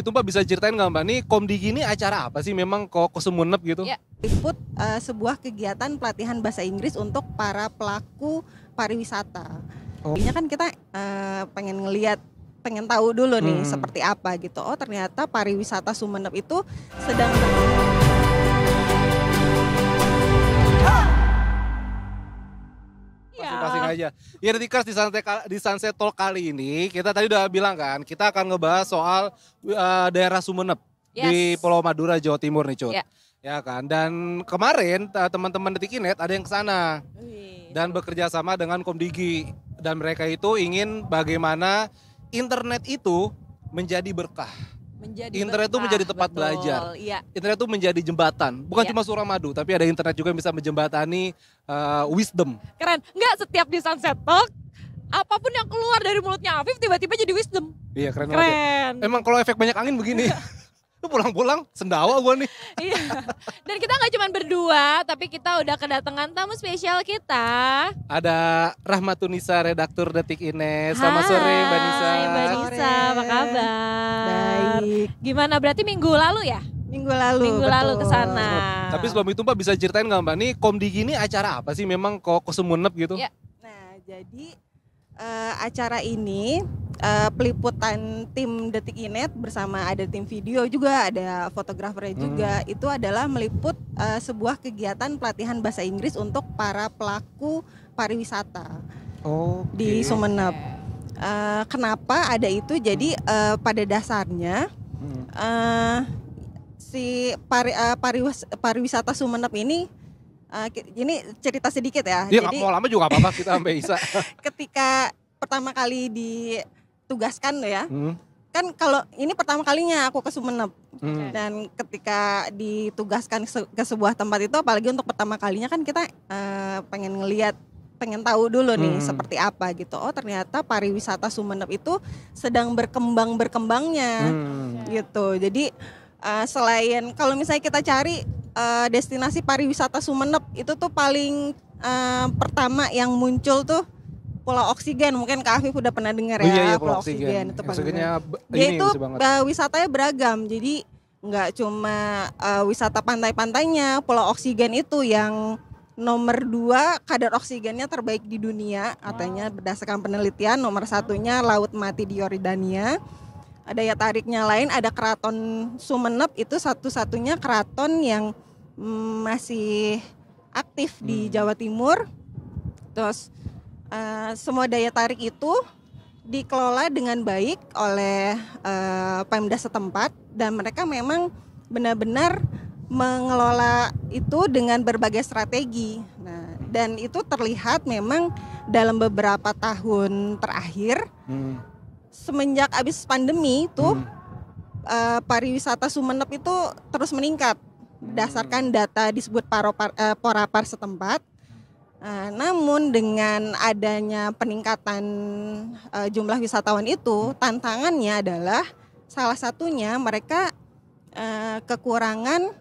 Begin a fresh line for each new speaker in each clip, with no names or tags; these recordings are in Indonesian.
Itu Mbak bisa ceritain nggak Mbak, nih Komdigi ini acara apa sih memang kok Sumenep gitu?
Ya. Liput sebuah kegiatan pelatihan bahasa Inggris untuk para pelaku pariwisata. Ini kan kita pengen tahu dulu nih seperti apa gitu. Oh ternyata pariwisata Sumenep itu sedang
Masing-masing aja. Ya Detikers, di Sunset Talk kali ini kita tadi udah bilang kan, kita akan ngebahas soal daerah Sumenep di Pulau Madura, Jawa Timur nih Cut. Ya kan, dan kemarin teman-teman Detikinet ada yang kesana dan bekerja sama dengan Komdigi, dan mereka itu ingin bagaimana internet itu menjadi berkah. Internet itu menjadi tempat belajar. Internet itu menjadi jembatan, bukan cuma Suramadu, tapi ada internet juga yang bisa menjembatani wisdom.
Keren, nggak setiap di Sunset Talk apapun yang keluar dari mulutnya Afif tiba-tiba jadi wisdom.
Iya keren banget. Emang kalau efek banyak angin begini. Pulang-pulang sendawa gue nih.
Iya. Dan kita nggak cuma berdua, tapi kita udah kedatangan tamu spesial kita.
Ada Rahmatunisa, redaktur Detikinet. Selamat sore Mbak Nisa.
Hai Mbak Nisa, apa kabar?
baik.
Gimana, berarti minggu lalu ya?
Minggu lalu
kesana.
Tapi sebelum itu Mbak bisa ceritain nggak Mbak, nih Komdigi ini acara apa sih memang kok Sumenep gitu?
Ya.
Nah jadi acara ini peliputan tim Detikinet bersama ada tim video juga, ada fotografernya juga. Itu adalah meliput sebuah kegiatan pelatihan bahasa Inggris untuk para pelaku pariwisata di Sumenep. Kenapa ada itu? Jadi pada dasarnya si pariwisata Sumenep ini cerita sedikit ya.
Dia
jadi
mau lama juga apa-apa kita sampai Isa.
Ketika pertama kali ditugaskan ya, kan kalau ini pertama kalinya aku ke Sumenep, dan ketika ditugaskan ke sebuah tempat itu, apalagi untuk pertama kalinya kan kita pengen tahu dulu nih seperti apa gitu. Oh ternyata pariwisata Sumenep itu sedang berkembangnya gitu. Jadi selain kalau misalnya kita cari destinasi pariwisata Sumenep itu tuh paling pertama yang muncul tuh Pulau Oksigen. Mungkin Kak Afif udah pernah dengar ya.
Iya,
Pulau Oksigen itu
dia
itu wisatanya beragam. Jadi nggak cuma wisata pantai-pantainya. Pulau Oksigen itu yang nomor 2 kadar oksigennya terbaik di dunia katanya berdasarkan penelitian. Nomor 1-nya Laut Mati di Yordania. Daya tariknya lain, ada Keraton Sumenep, itu satu-satunya keraton yang masih aktif di Jawa Timur. Terus semua daya tarik itu dikelola dengan baik oleh Pemda setempat, dan mereka memang benar-benar mengelola itu dengan berbagai strategi. Nah, dan itu terlihat memang dalam beberapa tahun terakhir. Semenjak habis pandemi itu pariwisata Sumenep itu terus meningkat berdasarkan data disebut Porapar setempat. Namun dengan adanya peningkatan jumlah wisatawan itu, tantangannya adalah salah satunya mereka kekurangan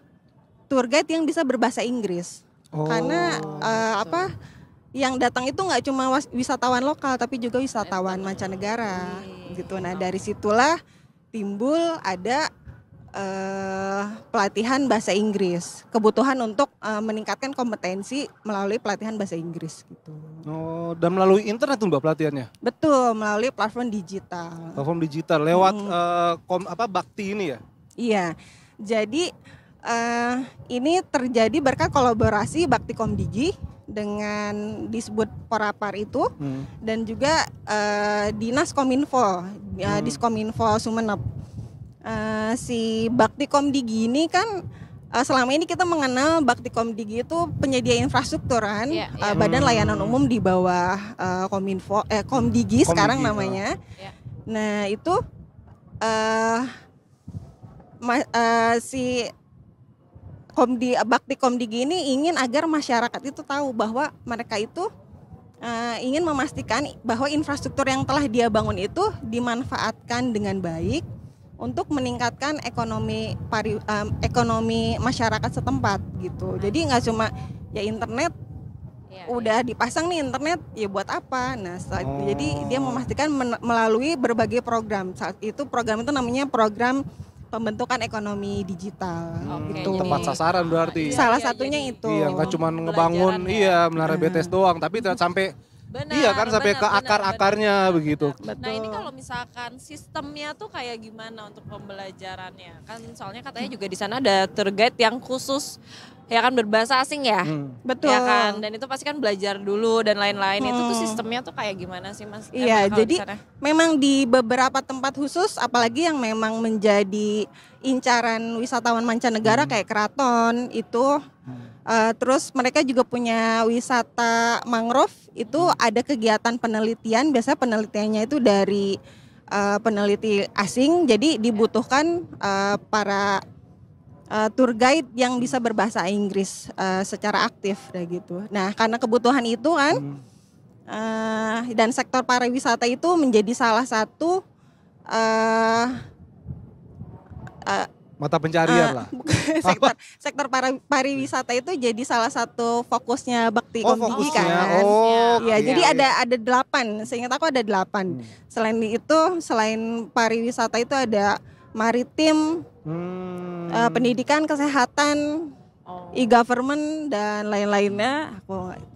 tour guide yang bisa berbahasa Inggris. Karena yang datang itu nggak cuma wisatawan lokal tapi juga wisatawan mancanegara gitu. Nah dari situlah timbul ada pelatihan bahasa Inggris, kebutuhan untuk meningkatkan kompetensi melalui pelatihan bahasa Inggris gitu.
Oh, dan melalui internet tuh Mbak pelatihannya?
Betul, melalui platform digital.
Platform digital lewat Bakti ini ya? Iya.
Jadi ini terjadi berkat kolaborasi Bakti Komdigi dengan disebut Porapar itu, dan juga Dinas Kominfo, Diskominfo Sumenep. Si Bakti Komdigi ini kan selama ini kita mengenal Bakti Komdigi itu penyedia infrastruktur kan, Badan Layanan Umum di bawah Komdigi sekarang namanya. Nah itu si Bakti Komdigi ini ingin agar masyarakat itu tahu bahwa mereka itu ingin memastikan bahwa infrastruktur yang telah dia bangun itu dimanfaatkan dengan baik untuk meningkatkan ekonomi masyarakat setempat gitu. Jadi nggak cuma ya internet udah dipasang nih internet ya buat apa. Nah jadi dia memastikan melalui berbagai program. Saat itu program itu namanya program pembentukan ekonomi digital. Gitu.
Tepat sasaran berarti.
Salah satunya itu.
Iya, nggak cuma ngebangun menara BTS doang, tapi sampai sampai ke akar-akarnya begitu.
Nah ini kalau misalkan sistemnya tuh kayak gimana untuk pembelajarannya? Kan soalnya katanya juga di sana ada tour guide yang khusus ya kan berbahasa asing ya.
Betul.
Ya kan, dan itu pasti kan belajar dulu dan lain-lain. Itu tuh sistemnya tuh kayak gimana sih Mas?
Iya, jadi memang di beberapa tempat khusus, apalagi yang memang menjadi incaran wisatawan mancanegara kayak keraton itu. Terus mereka juga punya wisata mangrove, itu ada kegiatan penelitian, biasanya penelitiannya itu dari peneliti asing, jadi dibutuhkan para tour guide yang bisa berbahasa Inggris secara aktif gitu. Nah, karena kebutuhan itu kan dan sektor pariwisata itu menjadi salah satu
mata pencarian lah.
sektor pariwisata itu jadi salah satu fokusnya Bakti Komdigi kan.
Iya,
jadi ada 8, seingat aku ada 8. Selain itu, selain pariwisata itu ada maritim, pendidikan, kesehatan, e-government dan lain-lainnya.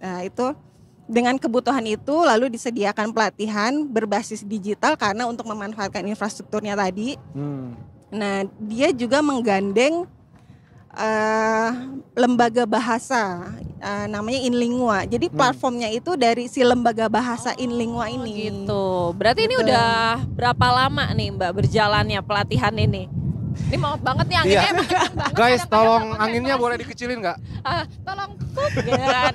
Nah, itu dengan kebutuhan itu lalu disediakan pelatihan berbasis digital karena untuk memanfaatkan infrastrukturnya tadi. Nah, dia juga menggandeng lembaga bahasa namanya Inlingua. Jadi platformnya itu dari si lembaga bahasa Inlingua ini.
Gitu. Berarti ini udah berapa lama nih Mbak berjalannya pelatihan ini? Ini mau banget nih anginnya.
Guys, tolong anginnya boleh dikecilin nggak?
Tolong kan.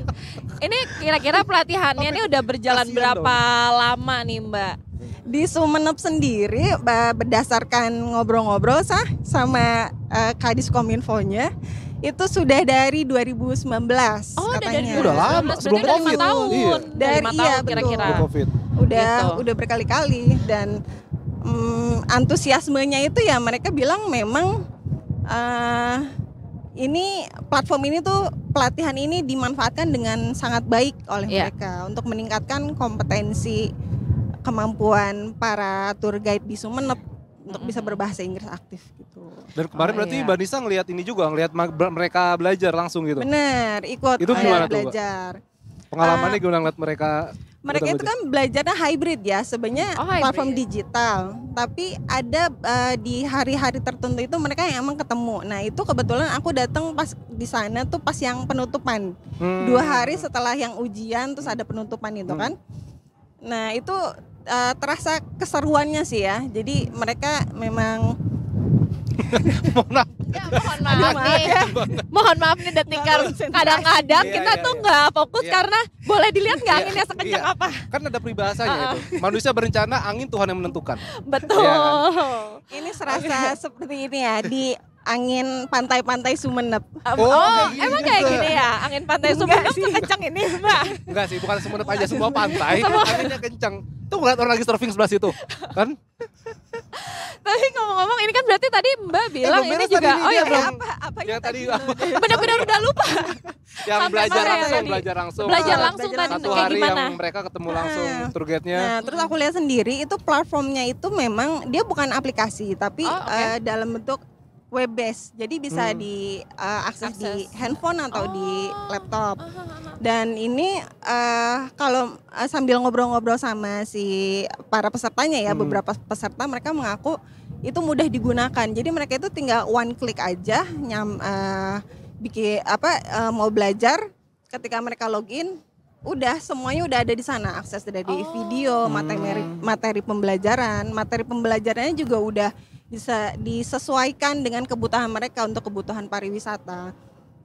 Ini kira-kira pelatihannya ini udah berjalan berapa lama nih Mbak?
Di Sumeneb sendiri berdasarkan ngobrol-ngobrol sama Kadis Kominfo-nya itu sudah dari 2019 katanya.
Udah lama sebelum Covid.
Dari 5 tahun
kira-kira.
Udah berkali-kali dan antusiasmenya itu ya mereka bilang memang ini platform ini tuh pelatihan ini dimanfaatkan dengan sangat baik oleh mereka untuk meningkatkan kompetensi kemampuan para tour guide di Sumeneb untuk bisa berbahasa Inggris aktif gitu.
Dan kemarin berarti Mbak Nisa ngelihat ini juga, ngelihat mereka belajar langsung gitu?
Bener, ikut
itu gimana
belajar.
Pengalamannya gimana ngeliat mereka?
Mereka itu kan belajarnya hybrid ya, sebenarnya platform digital. Tapi ada di hari-hari tertentu itu mereka yang emang ketemu. Nah itu kebetulan aku datang pas di sana tuh pas yang penutupan. 2 hari setelah yang ujian terus ada penutupan itu kan. Nah itu terasa keseruannya sih ya. Jadi mereka memang
mohon maaf nih Detikar. Kadang-kadang kita tuh nggak fokus karena boleh dilihat nggak anginnya sekencang apa.
Kan ada peribahasanya itu. Manusia berencana, angin Tuhan yang menentukan.
Betul.
Ini serasa seperti ini ya di angin pantai-pantai Sumeneb.
Emang kayak gini ya? Angin pantai Sumeneb tuh kencang ini, Mbak?
Enggak sih, bukan Sumeneb aja, semua pantai anginnya kencang. Tuh ngeliat orang lagi surfing sebelah situ, kan?
Tapi ngomong-ngomong ini kan berarti tadi Mbak bilang ini juga
apa
yang tadi
benar-benar udah lupa.
Yang belajar langsung
tadi
satu
kayak
hari
gimana?
yang mereka ketemu langsung tour guide-nya.
Nah, terus aku lihat sendiri itu platformnya itu memang dia bukan aplikasi tapi dalam bentuk web based. Jadi bisa diakses di handphone atau di laptop. Dan ini kalau sambil ngobrol-ngobrol sama si para pesertanya ya, beberapa peserta mereka mengaku itu mudah digunakan. Jadi mereka itu tinggal one click aja bikin mau belajar, ketika mereka login udah semuanya udah ada di sana, akses dari video, materi pembelajarannya juga udah bisa disesuaikan dengan kebutuhan mereka untuk kebutuhan pariwisata.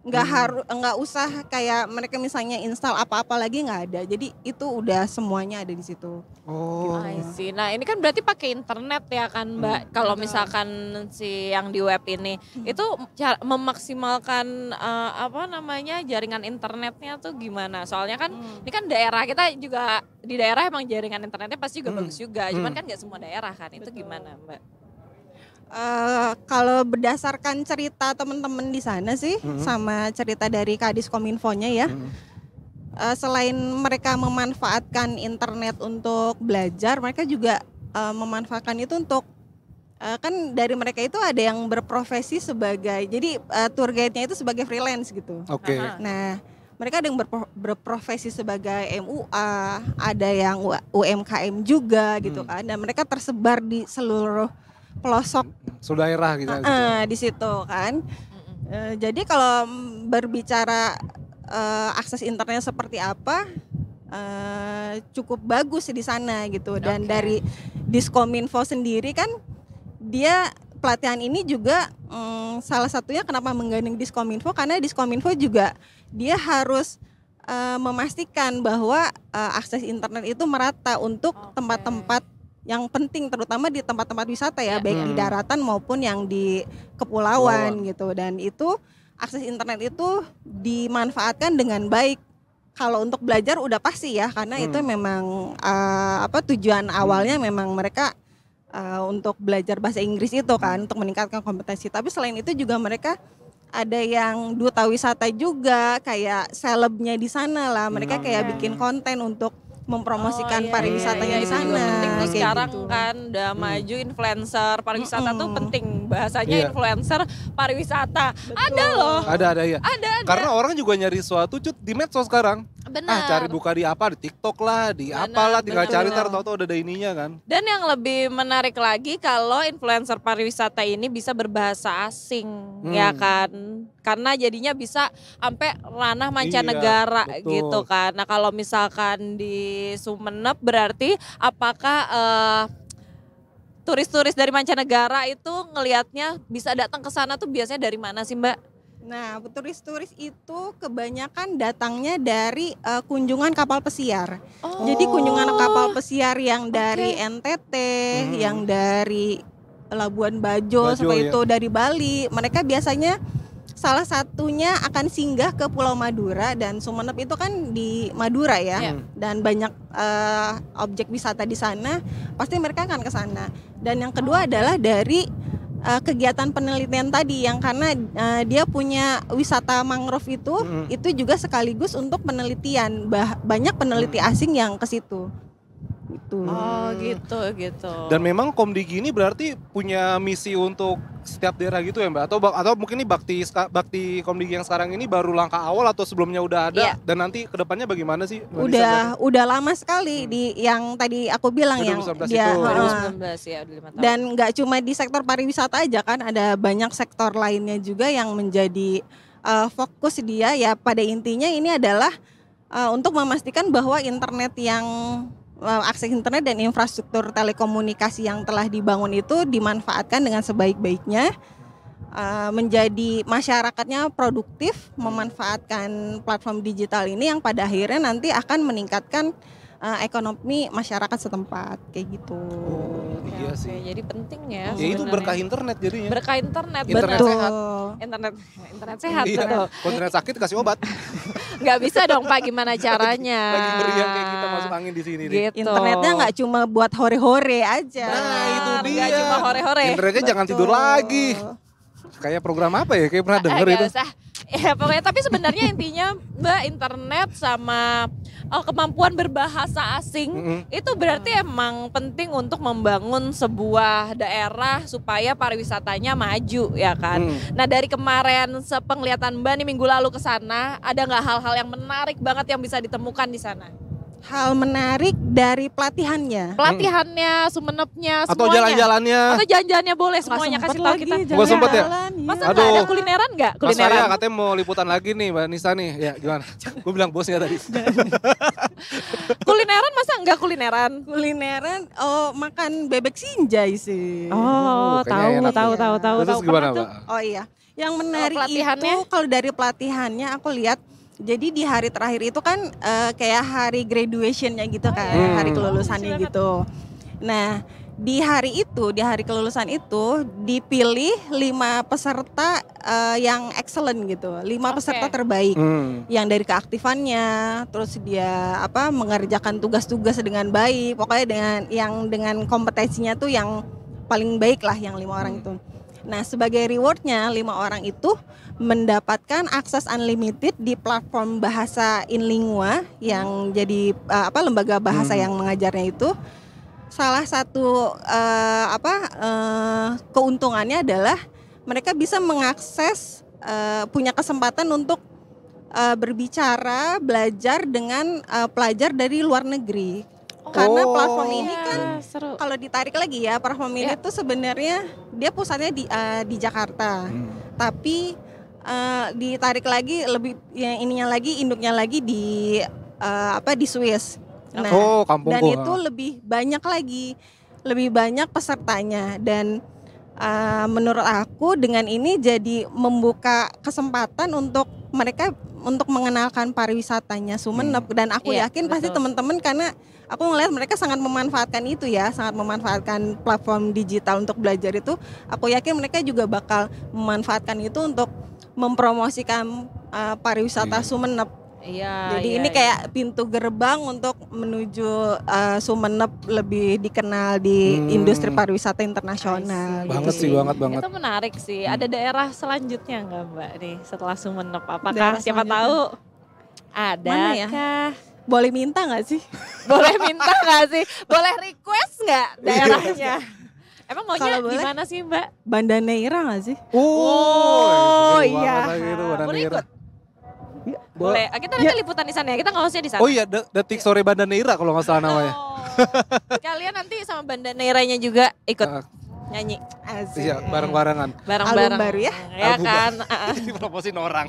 Nggak usah kayak mereka misalnya install apa-apa lagi, nggak ada. Jadi itu udah semuanya ada di situ.
I see. Nah ini kan berarti pakai internet ya kan Mbak. Kalau misalkan si yang di web ini itu memaksimalkan jaringan internetnya tuh gimana? Soalnya kan ini kan daerah kita juga di daerah emang jaringan internetnya pasti juga bagus juga. Cuman kan nggak semua daerah kan. Itu gimana Mbak?
Kalau berdasarkan cerita teman-teman di sana sih, sama cerita dari Kadis Kominfo-nya ya, selain mereka memanfaatkan internet untuk belajar, mereka juga memanfaatkan itu untuk kan dari mereka itu ada yang berprofesi sebagai, jadi tour guide-nya itu sebagai freelance gitu.
Oke.
Nah, mereka ada yang berprofesi sebagai MUA, ada yang UMKM juga gitu kan. Dan mereka tersebar di seluruh pelosok
daerah gitu.
Di situ kan. Jadi kalau berbicara akses internet seperti apa, cukup bagus di sana gitu. Dan dari Diskominfo sendiri kan, dia pelatihan ini juga salah satunya kenapa menggandeng Diskominfo, karena Diskominfo juga dia harus memastikan bahwa akses internet itu merata untuk tempat-tempat yang penting, terutama di tempat-tempat wisata ya, baik di daratan maupun yang di kepulauan gitu. Dan itu akses internet itu dimanfaatkan dengan baik. Kalau untuk belajar udah pasti ya, karena itu memang tujuan awalnya memang mereka untuk belajar bahasa Inggris itu kan, untuk meningkatkan kompetensi. Tapi selain itu juga mereka ada yang duta wisata juga, kayak selebnya di sana lah. Mereka kayak bikin konten untuk mempromosikan pariwisatanya di sana.
Penting tuh sekarang
gitu.
kan udah maju influencer pariwisata tuh penting, bahasanya influencer pariwisata.
Betul.
Ada loh.
Ada ya.
Ada.
Karena orang juga nyari sesuatu di medsos sekarang.
Benar.
Cari buka di apa, di TikTok lah, di apalah, tinggal cari tahu-tahu udah ada ininya kan.
Dan yang lebih menarik lagi kalau influencer pariwisata ini bisa berbahasa asing, ya kan? Karena jadinya bisa sampai ranah mancanegara gitu kan. Nah, kalau misalkan di Sumenep berarti apakah turis-turis dari mancanegara itu ngelihatnya bisa datang ke sana tuh biasanya dari mana sih, Mbak?
Nah, turis-turis itu kebanyakan datangnya dari kunjungan kapal pesiar. Jadi kunjungan kapal pesiar yang dari NTT, yang dari Labuan Bajo seperti itu, dari Bali. Mereka biasanya salah satunya akan singgah ke Pulau Madura, dan Sumenep itu kan di Madura ya. Dan banyak objek wisata di sana, pasti mereka akan ke sana. Dan yang kedua adalah dari kegiatan penelitian tadi, yang karena dia punya wisata mangrove itu juga sekaligus untuk penelitian, banyak peneliti asing yang ke situ. Gitu.
Oh gitu.
Dan memang Komdigi ini berarti punya misi untuk setiap daerah gitu ya Mbak? Atau mungkin ini bakti Komdigi yang sekarang ini baru langkah awal atau sebelumnya udah ada? Dan nanti kedepannya bagaimana sih?
Udah lama sekali di yang tadi aku bilang yang dia
2019 ya, udah 5 tahun.
Dan nggak cuma di sektor pariwisata aja kan, ada banyak sektor lainnya juga yang menjadi fokus dia ya. Pada intinya ini adalah untuk memastikan bahwa internet yang akses internet dan infrastruktur telekomunikasi yang telah dibangun itu dimanfaatkan dengan sebaik-baiknya, menjadi masyarakatnya produktif, memanfaatkan platform digital ini yang pada akhirnya nanti akan meningkatkan ekonomi masyarakat setempat kayak gitu.
Iya sih.
Jadi penting ya.
Ya itu berkah internet jadinya.
Berkah internet,
internet
betul.
Sehat.
Internet sehat
iya.
betul.
Kalau internet sakit kasih obat.
Nggak bisa dong Pak, gimana caranya?
Lagi meriang kayak kita masuk angin di sini nih.
Gitu.
Internetnya nggak cuma buat hore-hore aja.
Nah itu dia.
Nggak cuma hore-hore.
Internetnya jangan tidur lagi. Kayak program apa ya? Kayak pernah denger itu.
Usah. Ya pokoknya, tapi sebenarnya intinya Mbak, internet sama kemampuan berbahasa asing itu berarti emang penting untuk membangun sebuah daerah supaya pariwisatanya maju ya kan. Nah dari kemarin sepenglihatan Mbak nih minggu lalu ke sana, ada nggak hal-hal yang menarik banget yang bisa ditemukan di sana?
Hal menarik dari pelatihannya.
Pelatihannya, Sumenepnya, semuanya.
Atau jalan-jalannya.
Atau jalan-jalannya boleh semuanya, kasih tahu kita.
Gak sempet ya?
Masa nggak ada kulineran nggak?
Mas
Kulineran.
saya katanya mau liputan lagi nih Mbak Nisa nih. Ya gimana? Gue bilang bosnya tadi.
Kulineran masa nggak kulineran?
Kulineran, makan bebek sinjai sih.
Oh,
kayaknya enak.
tahu.
Terus gimana Mbak?
Oh iya, yang menarik
pelatihannya?
itu kalau dari pelatihannya aku lihat, jadi di hari terakhir itu kan kayak hari graduationnya gitu kan, hari kelulusannya gitu. Nah di hari kelulusan itu dipilih 5 peserta yang excellent gitu, 5 peserta terbaik, yang dari keaktifannya, terus dia mengerjakan tugas-tugas dengan baik, pokoknya dengan kompetensinya tuh yang paling baik lah, yang 5 orang itu. Nah sebagai rewardnya 5 orang itu mendapatkan akses unlimited di platform bahasa Inlingua yang jadi lembaga bahasa yang mengajarnya itu. salah satu keuntungannya adalah mereka bisa mengakses punya kesempatan untuk berbicara, belajar dengan pelajar dari luar negeri. Karena platform ini kan kalau ditarik lagi ya, platform ini tuh sebenarnya dia pusatnya di Jakarta. Tapi ditarik lagi lebih induknya lagi di Swiss. Nah, dan itu lebih banyak pesertanya dan menurut aku dengan ini jadi membuka kesempatan untuk mereka untuk mengenalkan pariwisatanya Sumenep dan aku yakin pasti teman-teman karena aku ngelihat mereka sangat memanfaatkan itu ya, sangat memanfaatkan platform digital untuk belajar itu. Aku yakin mereka juga bakal memanfaatkan itu untuk mempromosikan pariwisata Sumenep. Jadi ini kayak pintu gerbang untuk menuju Sumenep lebih dikenal di industri pariwisata internasional.
Banget sih, banget.
Itu menarik sih. Ada daerah selanjutnya nggak Mbak nih setelah Sumenep? Apakah siapa tahu ada kah?
Boleh minta nggak sih?
Boleh minta nggak sih? Boleh request nggak daerahnya? Emang maunya di mana sih Mbak?
Banda Neira nggak sih?
Iya. Boleh ikut? Boleh. Kita nanti liputan di sana ya. Kita nge-hostnya di sana.
Oh iya, Detik Sore Banda Neira kalau nggak salah namanya.
Kalian nanti sama Banda Neiranya juga ikut nyanyi.
Asik. Iya, bareng-barengan.
Bareng-bareng.
Album baru ya?
Ya kan.
Diproposin orang.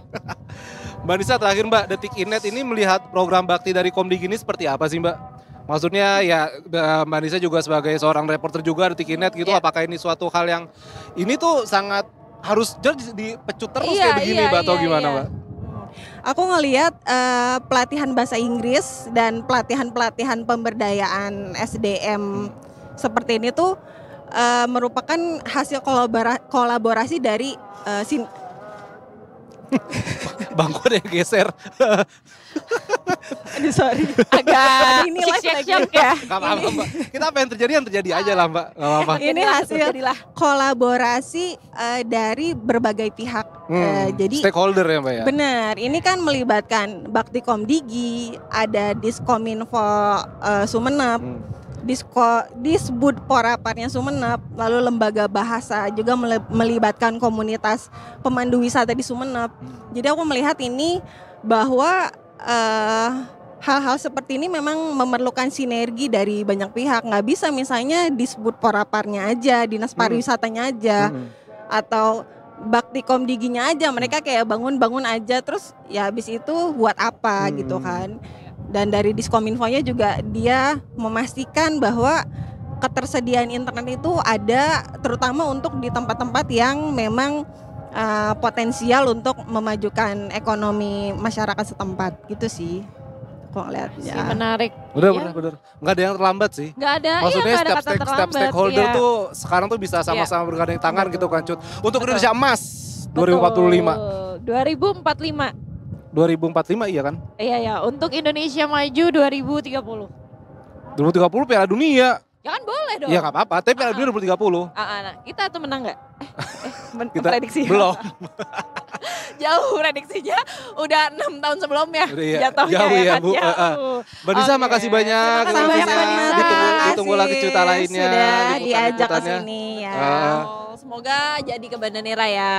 Mbak Nisa terakhir Mbak, Detik Inet ini melihat program bakti dari Komdigi ini seperti apa sih Mbak? Maksudnya ya Mbak Nisa juga sebagai seorang reporter juga Detik Inet gitu, apakah ini suatu hal yang ini tuh sangat harus dipecut terus kayak begini Mbak atau gimana Mbak?
Aku ngelihat pelatihan bahasa Inggris dan pelatihan pemberdayaan SDM seperti ini tuh merupakan hasil kolaborasi dari
Bangku ada yang geser.
Aduh sorry.
Agak ini shock ya.
Gak apa-apa Mbak. Kita apa yang terjadi aja lah Mbak. Gak apa-apa.
Ini hasil kolaborasi dari berbagai pihak. Jadi
stakeholder ya Mbak ya?
Benar. Ini kan melibatkan Bakti Komdigi, ada Diskominfo Sumenep. Disbud Poraparnya Sumenep, lalu lembaga bahasa juga melibatkan komunitas pemandu wisata di Sumenep. Jadi aku melihat ini bahwa hal-hal seperti ini memang memerlukan sinergi dari banyak pihak. Nggak bisa misalnya Disbud Poraparnya aja, dinas pariwisatanya aja, atau Bakti Komdiginya aja. Mereka kayak bangun-bangun aja terus ya habis itu buat apa gitu kan. Dan dari Diskominfonya juga dia memastikan bahwa ketersediaan internet itu ada terutama untuk di tempat-tempat yang memang potensial untuk memajukan ekonomi masyarakat setempat gitu sih. Kok lihatnya.
Menarik.
Bener. Nggak ada yang terlambat sih.
Nggak ada.
Maksudnya setiap stakeholder tuh sekarang tuh bisa sama-sama bergandeng tangan gitu kan Cut. Untuk Indonesia Emas 2045. 2045 iya kan?
Iya, untuk Indonesia Maju 2030.
2030 Piala Dunia.
Ya kan boleh dong.
Ya nggak apa-apa, tapi Piala Dunia 2030.
Nah, kita tuh menang nggak?
Kita
prediksi.
Belum.
Jauh prediksinya, udah 6 tahun sebelumnya.
Jatuhnya jauh ya Bu. Mbak Nisa makasih banyak. Ditunggu lagi cerita lainnya.
Sudah diajak ke sini ya.
Semoga jadi ke Banda Neira ya.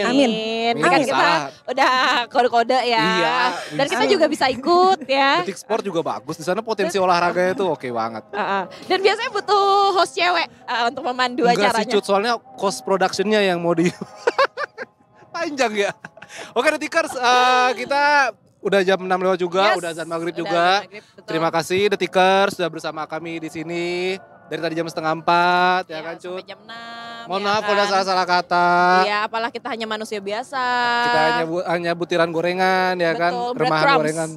Amin.
Kan kita udah kode-kode ya.
Iya,
dan kita juga bisa ikut ya.
Detik Sport juga bagus. Di sana potensi olahraganya tuh oke banget.
Dan biasanya butuh host cewek untuk memandu acaranya.
Enggak sih Cut, soalnya cost productionnya yang mau di panjang ya. Oke Detikers, kita udah jam 6 lewat juga, udah azan maghrib juga. Terima kasih Detikers sudah bersama kami di sini. Dari tadi jam 3:30 ya kan Cut.
Sampai jam 6.
Mohon maaf kalau ada salah-salah kata.
Iya, apalah kita hanya manusia biasa.
Kita hanya butiran gorengan ya kan, remahan gorengan.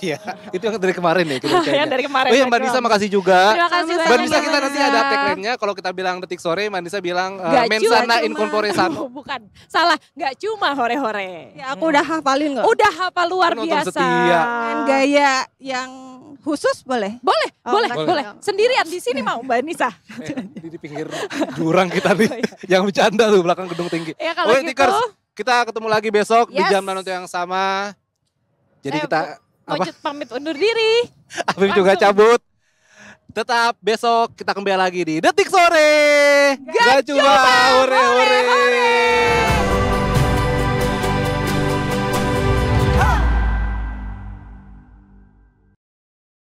Iya, itu yang dari kemarin ya kita
yang dari kemarin.
Oh iya Mbak Nisa makasih juga.
Terima kasih banyak.
Mbak Nisa kita nanti ada tagline-nya kalau kita bilang Detik Sore, Mbak Nisa bilang mensana in corpore sano.
Bukan, salah, gak cuma hore-hore.
Ya aku udah hafalin kok.
Udah hafal luar biasa.
Dengan gaya yang khusus boleh?
Boleh. Sendirian di sini mau Mbak Nisa.
Di pinggir jurang kita nih, yang bercanda tuh belakang gedung tinggi.
Ya kalau gitu.
Tikers, kita ketemu lagi besok di jam nanti yang sama. Jadi kita
Mocut pamit undur diri.
Afif juga cabut. Tetap besok kita kembali lagi di Detik Sore. Gak cuma hore hore.